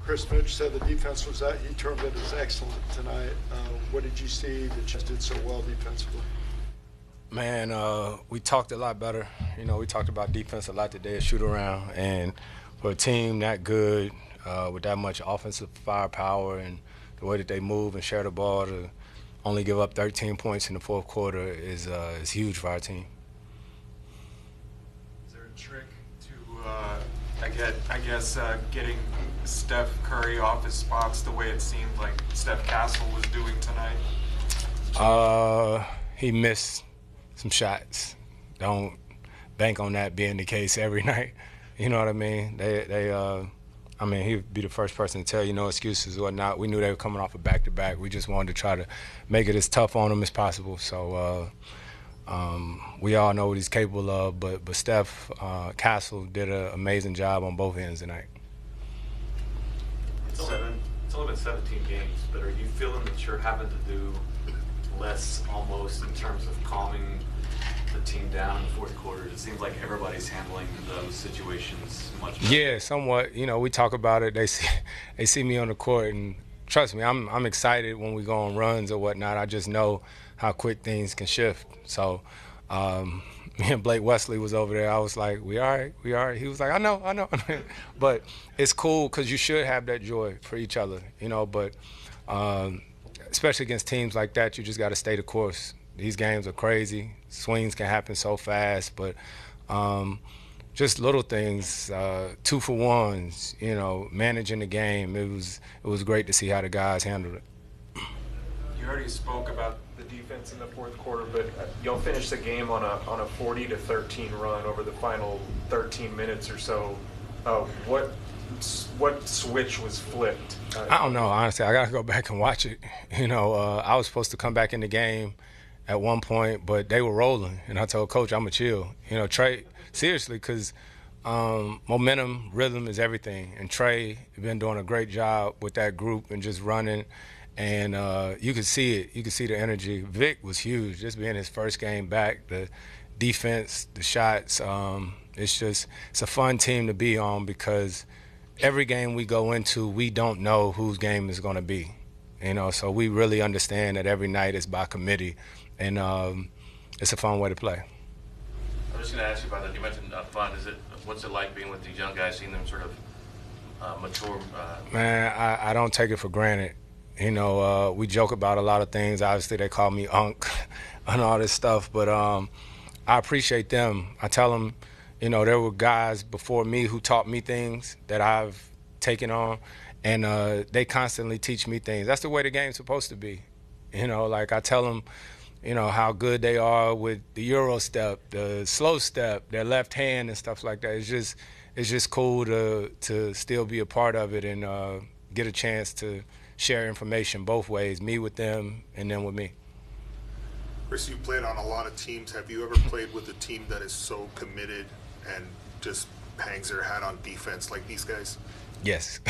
Chris Mitch said the defense was that he termed it as excellent tonight. What did you see that you did so well defensively? Man, we talked a lot better. You know, we talked about defense a lot today at shoot-around, and for a team that good with that much offensive firepower and the way that they move and share the ball to only give up 13 points in the fourth quarter is huge for our team. Is there a trick to, getting Steph Curry off his spots the way it seemed like Steph Castle was doing tonight? He missed some shots. Don't bank on that being the case every night. You know what I mean? I mean, he'd be the first person to tell you no excuses or whatnot. We knew they were coming off a back-to-back. We just wanted to try to make it as tough on them as possible. So we all know what he's capable of, but Steph Castle did an amazing job on both ends tonight. It's only been 17 games, but are you feeling that you're having to do less almost in terms of calming the team down in the fourth quarter? It seems like everybody's handling those situations much better. Yeah, somewhat. You know, we talk about it. They see me on the court, and trust me, I'm excited when we go on runs or whatnot. I just know how quick things can shift. So me and Blake Wesley was over there. I was like, we all right, we all right. He was like, I know. But it's cool because you should have that joy for each other, you know. But especially against teams like that, you just got to stay the course. These games are crazy. Swings can happen so fast, but just little things, 2-for-1s, you know, managing the game. It was great to see how the guys handled it. You already spoke about the defense in the fourth quarter, but y'all finished the game on a 40-13 run over the final 13 minutes or so. What switch was flipped? I don't know, honestly. I got to go back and watch it. You know, I was supposed to come back in the game at one point, but they were rolling. And I told Coach, I'm going to chill. You know, Trey, seriously, because momentum, rhythm is everything. And Trey has been doing a great job with that group and just running. And you could see it. You could see the energy. Vic was huge, just being his first game back. The defense, the shots, it's a fun team to be on because every game we go into, we don't know whose game is going to be. You know, so we really understand that every night is by committee, and it's a fun way to play. I'm just going to ask you about that. You mentioned fun. What's it like being with these young guys, seeing them sort of mature? Man, I don't take it for granted. You know, we joke about a lot of things. Obviously, they call me Unc and all this stuff, but I appreciate them. I tell them, you know, there were guys before me who taught me things that I've taken on, and they constantly teach me things. That's the way the game's supposed to be. You know, like I tell them, you know, how good they are with the Euro step, the slow step, their left hand and stuff like that. It's just cool to still be a part of it and get a chance to share information both ways, me with them and them with me. Chris, you played on a lot of teams. Have you ever played with a team that is so committed and just hangs their hat on defense like these guys? Yes.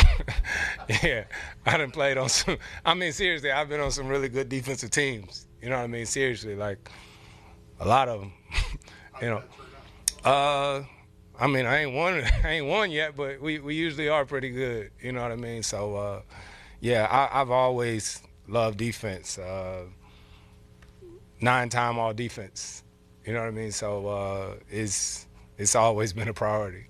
Yeah, I done played on some. I mean, seriously, I've been on some really good defensive teams. You know what I mean? Seriously, like a lot of them. You know. I mean, I ain't won yet, but we usually are pretty good. You know what I mean? So, yeah, I've always loved defense. 9-time all defense. You know what I mean? So it's always been a priority.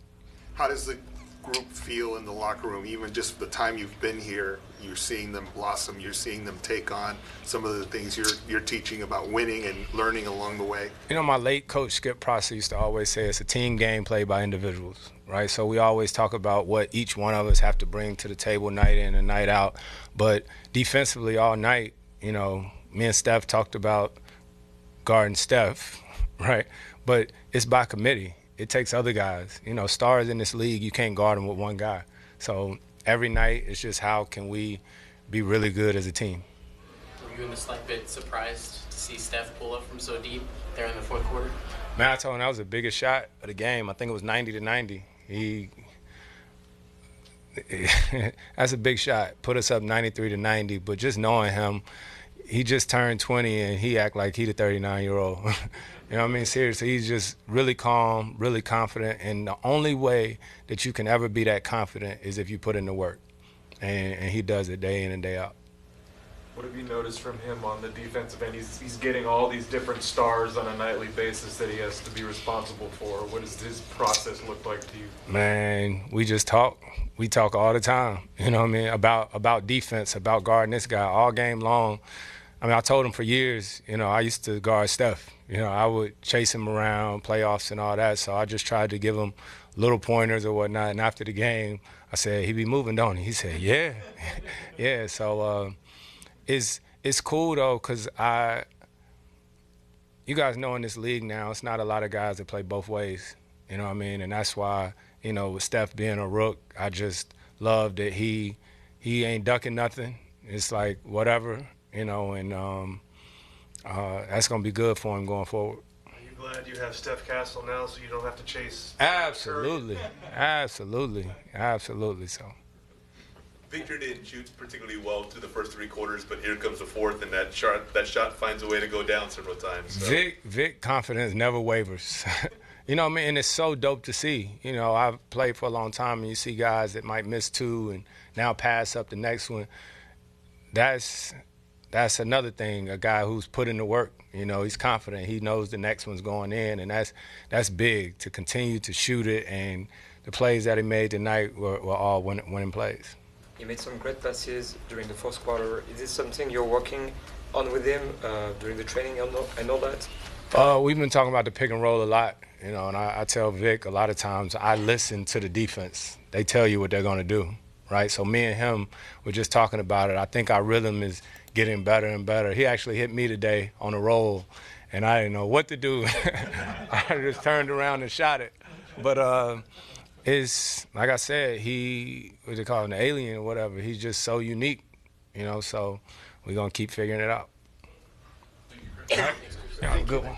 How does the group feel in the locker room? Even just the time you've been here, you're seeing them blossom. You're seeing them take on some of the things you're teaching about winning and learning along the way. You know, my late coach Skip Prosser used to always say it's a team game played by individuals, right? So we always talk about what each one of us have to bring to the table night in and night out. But defensively all night, you know, me and Steph talked about guarding Steph, right? But it's by committee. It takes other guys. You know, stars in this league, you can't guard them with one guy. So every night, it's just how can we be really good as a team. Were you in the slight bit surprised to see Steph pull up from so deep there in the fourth quarter? Man, I told him that was the biggest shot of the game. I think it was 90-90. That's a big shot. Put us up 93-90. But just knowing him, he just turned 20 and he act like he the 39-year-old. You know what I mean? Seriously, he's just really calm, really confident. And the only way that you can ever be that confident is if you put in the work. and he does it day in and day out. What have you noticed from him on the defensive end? He's getting all these different stars on a nightly basis that he has to be responsible for. What does his process look like to you? Man, we just talk. We talk all the time, you know what I mean, about defense, about guarding this guy all game long. I mean, I told him for years, you know, I used to guard Steph. You know, I would chase him around, playoffs and all that, so I just tried to give him little pointers or whatnot. And after the game, I said, he be moving, don't he? He said, yeah. Yeah, so it's cool, though, because you guys know in this league now, it's not a lot of guys that play both ways, you know what I mean? And that's why, you know, with Steph being a rook, I just love that he ain't ducking nothing. It's like whatever, you know, and that's going to be good for him going forward. Are you glad you have Steph Castle now so you don't have to chase? Absolutely. Absolutely so. Victor didn't shoot particularly well through the first 3 quarters, but here comes the fourth, and that shot finds a way to go down several times. So. Vic confidence never wavers. You know what I mean? And it's so dope to see. You know, I've played for a long time, and you see guys that might miss 2 and now pass up the next one. That's another thing, a guy who's put in the work. You know, he's confident. He knows the next one's going in, and that's big to continue to shoot it. And the plays that he made tonight were all winning plays. He made some great passes during the fourth quarter. Is this something you're working on with him during the training? I know that. We've been talking about the pick and roll a lot, you know, and I tell Vic a lot of times I listen to the defense. They tell you what they're going to do, right? So me and him were just talking about it. I think our rhythm is getting better and better. He actually hit me today on a roll, and I didn't know what to do. I just turned around and shot it. But it's, like I said, what they call him, an alien or whatever. He's just so unique, you know, so we're going to keep figuring it out. Thank you, Chris. All right. Yeah, good one.